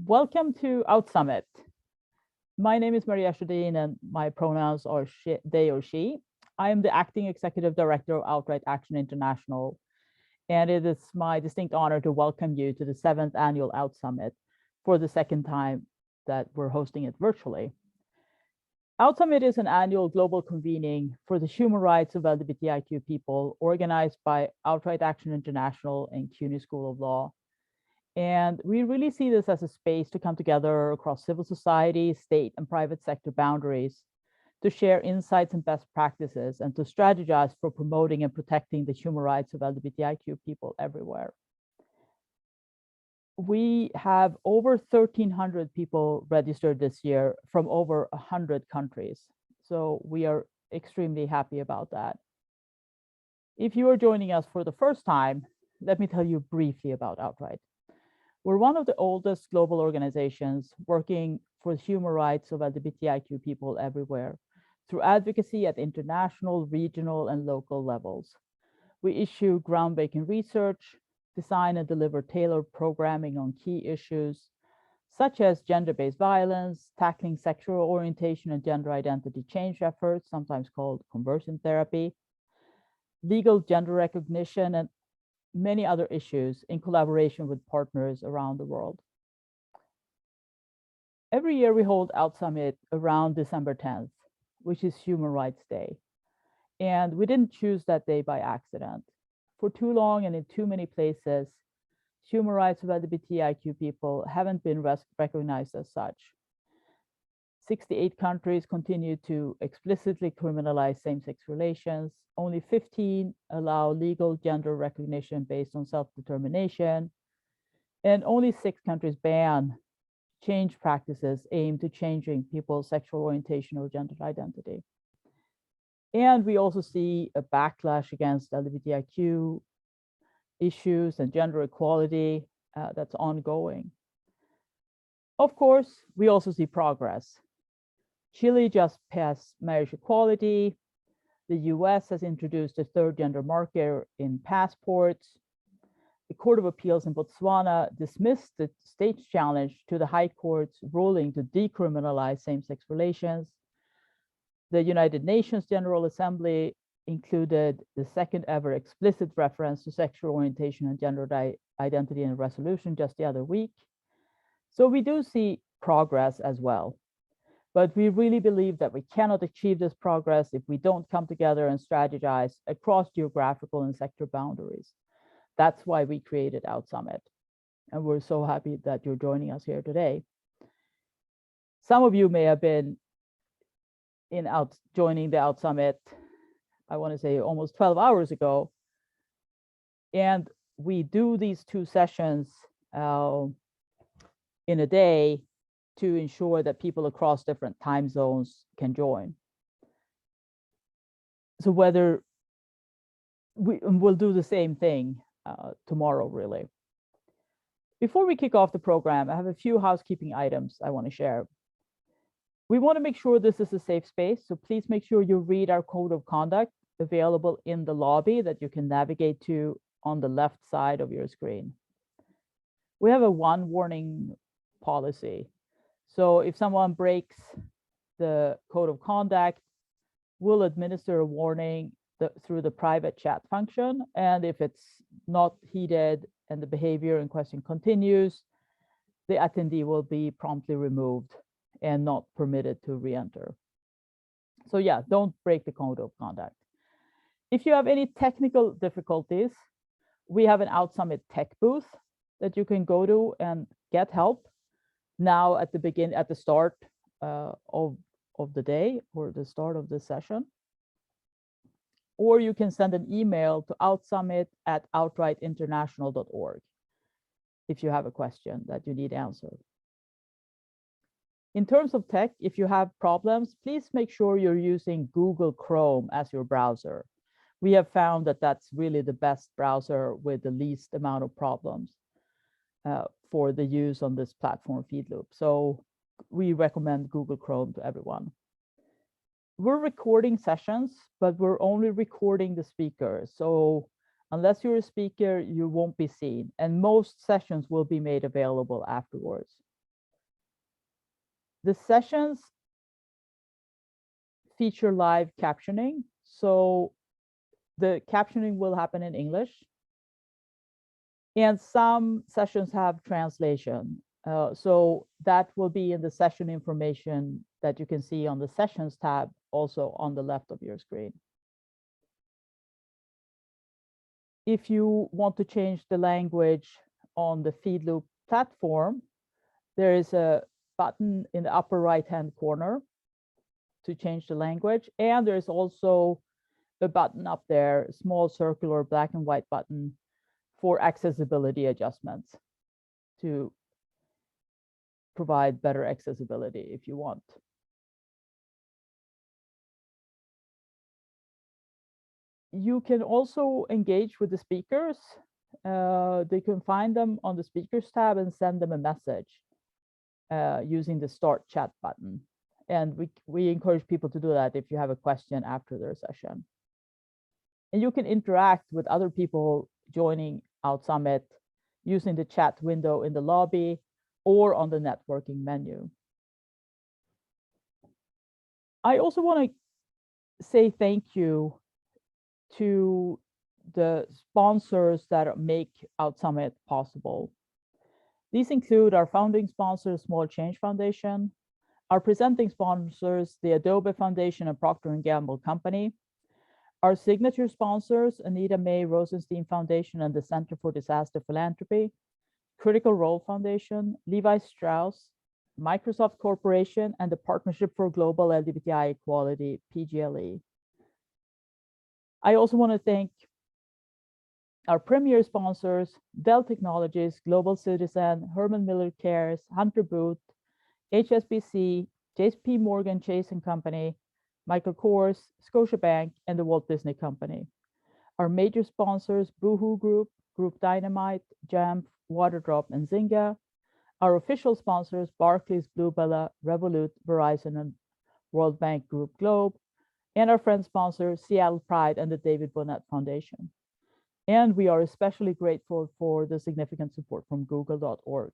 Welcome to OutSummit. My name is Maria Shodin and my pronouns are they or she. I am the acting executive director of Outright Action International, and it is my distinct honor to welcome you to the 7th annual OutSummit for the second time that we're hosting it virtually. OutSummit is an annual global convening for the human rights of LGBTIQ people organized by Outright Action International and CUNY School of Law. And we really see this as a space to come together across civil society, state, and private sector boundaries to share insights and best practices and to strategize for promoting and protecting the human rights of LGBTIQ people everywhere. We have over 1,300 people registered this year from over 100 countries. So we are extremely happy about that. If you are joining us for the first time, let me tell you briefly about Outright. We're one of the oldest global organizations working for the human rights of LGBTIQ people everywhere through advocacy at international, regional, and local levels. We issue groundbreaking research, design and deliver tailored programming on key issues such as gender-based violence, tackling sexual orientation and gender identity change efforts, sometimes called conversion therapy, legal gender recognition, and many other issues in collaboration with partners around the world. Every year we hold OutSummit around December 10th, which is Human Rights Day. And we didn't choose that day by accident. For too long and in too many places, human rights of LGBTIQ people haven't been recognized as such. 68 countries continue to explicitly criminalize same-sex relations. Only 15 allow legal gender recognition based on self-determination. And only 6 countries ban change practices aimed to changing people's sexual orientation or gender identity. And we also see a backlash against LGBTIQ issues and gender equality that's ongoing. Of course, we also see progress. Chile just passed marriage equality. The US has introduced a 3rd gender marker in passports. The Court of Appeals in Botswana dismissed the state's challenge to the High Court's ruling to decriminalize same-sex relations. The United Nations General Assembly included the 2nd ever explicit reference to sexual orientation and gender identity in a resolution just the other week. So we do see progress as well. But we really believe that we cannot achieve this progress if we don't come together and strategize across geographical and sector boundaries. That's why we created OutSummit. And we're so happy that you're joining us here today. Some of you may have been joining the OutSummit, I want to say almost 12 hours ago. And we do these 2 sessions in a day to ensure that people across different time zones can join. So whether we'll do the same thing tomorrow, really. Before we kick off the program, I have a few housekeeping items I want to share. We want to make sure this is a safe space, so please make sure you read our code of conduct available in the lobby that you can navigate to on the left side of your screen. We have a 1 warning policy. So if someone breaks the code of conduct, we'll administer a warning through the private chat function. And if it's not heeded and the behavior in question continues, the attendee will be promptly removed and not permitted to re-enter. So yeah, don't break the code of conduct. If you have any technical difficulties, we have an OutSummit tech booth that you can go to and get help now at the start of the day or the start of the session. Or you can send an email to outsummit@outrightinternational.org if you have a question that you need answered. In terms of tech, if you have problems, please make sure you're using Google Chrome as your browser. We have found that that's really the best browser with the least amount of problems for the use on this platform feed loop. So we recommend Google Chrome to everyone. We're recording sessions, but we're only recording the speakers. So unless you're a speaker, you won't be seen. And most sessions will be made available afterwards. The sessions feature live captioning. So the captioning will happen in English. And some sessions have translation. So that will be in the session information that you can see on the Sessions tab, also on the left of your screen. If you want to change the language on the Feedloop platform, there is a button in the upper right-hand corner to change the language. And there's also a button up there, a small circular black and white button for accessibility adjustments to provide better accessibility if you want. You can also engage with the speakers. They can find them on the speakers tab and send them a message using the start chat button. And we encourage people to do that if you have a question after their session. And you can interact with other people joining OutSummit using the chat window in the lobby or on the networking menu. I also want to say thank you to the sponsors that make OutSummit possible. These include our founding sponsor, Small Change Foundation, our presenting sponsors, the Adobe Foundation and Procter & Gamble Company, our signature sponsors, Anita Mae Rosenstein Foundation and the Center for Disaster Philanthropy, Critical Role Foundation, Levi Strauss, Microsoft Corporation, and the Partnership for Global LGBTI Equality, PGLE. I also want to thank our premier sponsors, Dell Technologies, Global Citizen, Herman Miller Cares, Hunter Booth, HSBC, JP Morgan Chase and Company, Michael Kors, Scotiabank, and the Walt Disney Company. Our major sponsors, Boohoo Group, Group Dynamite, Jamf, Waterdrop, and Zynga. Our official sponsors, Barclays, Bluebella, Revolut, Verizon, and World Bank Group Globe. And our friend sponsors, Seattle Pride and the David Bonnet Foundation. And we are especially grateful for the significant support from google.org.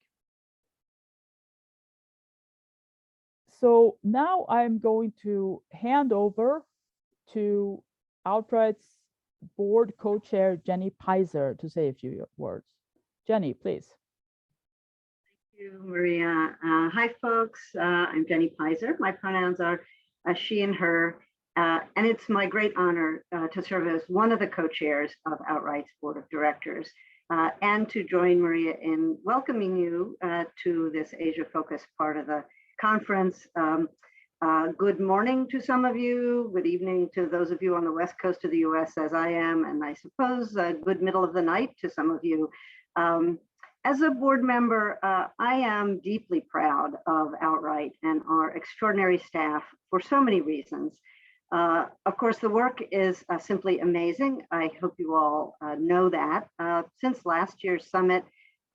So now I'm going to hand over to Outright's board co-chair, Jenny Pizer, to say a few words. Jenny, please. Thank you, Maria. Hi, folks. I'm Jenny Pizer. My pronouns are she and her. And it's my great honor to serve as one of the co-chairs of Outright's board of directors and to join Maria in welcoming you to this Asia-focused part of the conference. Good morning to some of you, good evening to those of you on the west coast of the US as I am, and I suppose good middle of the night to some of you. As a board member, I am deeply proud of Outright and our extraordinary staff for so many reasons. Of course, the work is simply amazing. I hope you all know that. Since last year's summit,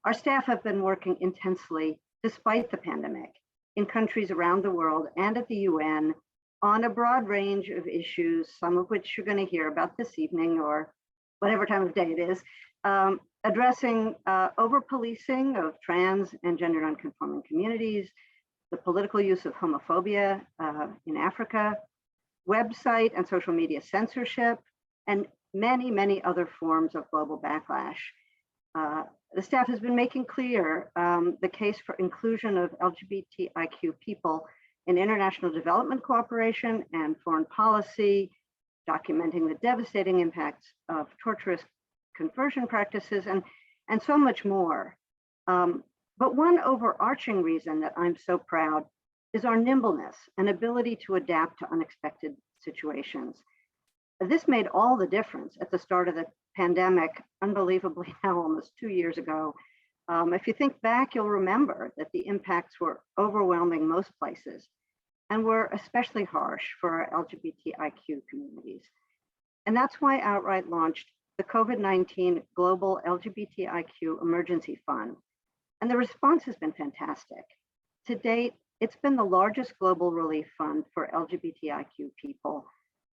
our staff have been working intensely despite the pandemic in countries around the world and at the UN on a broad range of issues, some of which you're going to hear about this evening or whatever time of day it is, addressing over-policing of trans and gender nonconforming communities, the political use of homophobia in Africa, website and social media censorship, and many, many other forms of global backlash. The staff has been making clear the case for inclusion of LGBTIQ people in international development cooperation and foreign policy, documenting the devastating impacts of torturous conversion practices, and so much more. But one overarching reason that I'm so proud is our nimbleness and ability to adapt to unexpected situations. This made all the difference at the start of the pandemic, unbelievably now almost 2 years ago. If you think back, you'll remember that the impacts were overwhelming most places and were especially harsh for our LGBTIQ communities. And that's why Outright launched the COVID-19 Global LGBTIQ Emergency Fund. And the response has been fantastic. To date, it's been the largest global relief fund for LGBTIQ people.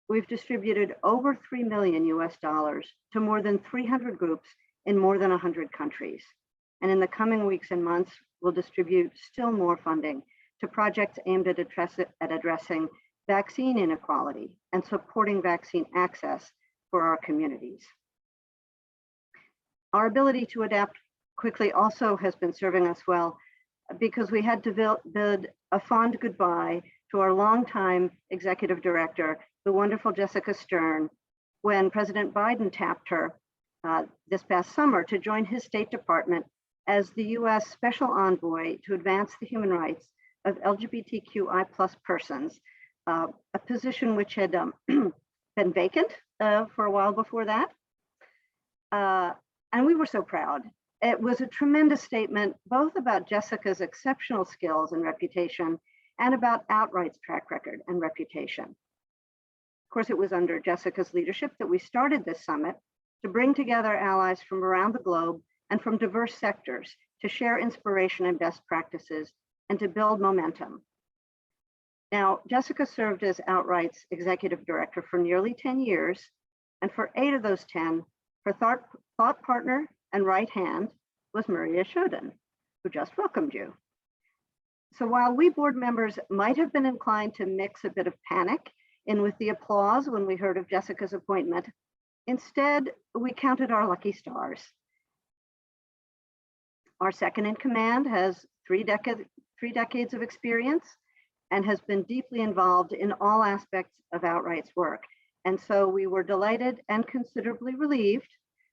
We've distributed over $3 million to more than 300 groups in more than 100 countries. And in the coming weeks and months, we'll distribute still more funding to projects aimed at addressing vaccine inequality and supporting vaccine access for our communities. Our ability to adapt quickly also has been serving us well because we had to bid a fond goodbye to our longtime executive director, the wonderful Jessica Stern, when President Biden tapped her this past summer to join his State Department as the US Special Envoy to advance the human rights of LGBTQI+ persons, a position which had been vacant for a while before that. And we were so proud. It was a tremendous statement, both about Jessica's exceptional skills and reputation, and about Outright's track record and reputation. Of course, it was under Jessica's leadership that we started this summit to bring together allies from around the globe and from diverse sectors to share inspiration and best practices and to build momentum. Now, Jessica served as Outright's executive director for nearly 10 years, and for 8 of those 10, her thought partner and right hand was Maria Shoden, who just welcomed you. So while we board members might have been inclined to mix a bit of panic in with the applause when we heard of Jessica's appointment, instead, we counted our lucky stars. Our second in command has three decades of experience and has been deeply involved in all aspects of Outright's work. And so we were delighted and considerably relieved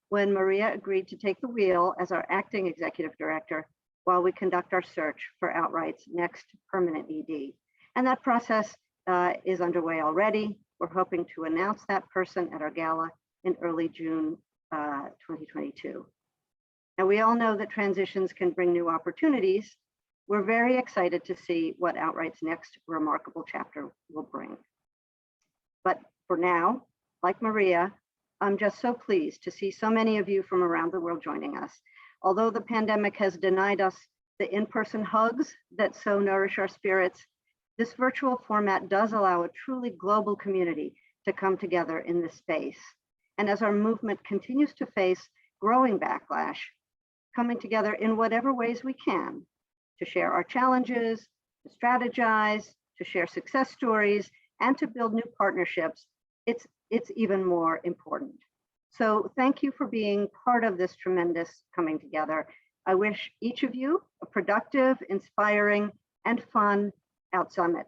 when Maria agreed to take the wheel as our acting executive director while we conduct our search for Outright's next permanent ED. And that process is underway already. We're hoping to announce that person at our gala in early June 2022. Now, we all know that transitions can bring new opportunities. We're very excited to see what Outright's next remarkable chapter will bring. But for now, like Maria, I'm just so pleased to see so many of you from around the world joining us. Although the pandemic has denied us the in-person hugs that so nourish our spirits, this virtual format does allow a truly global community to come together in this space. And as our movement continues to face growing backlash, coming together in whatever ways we can to share our challenges, to strategize, to share success stories, and to build new partnerships, it's even more important. So thank you for being part of this tremendous coming together. I wish each of you a productive, inspiring, and fun Out Summit.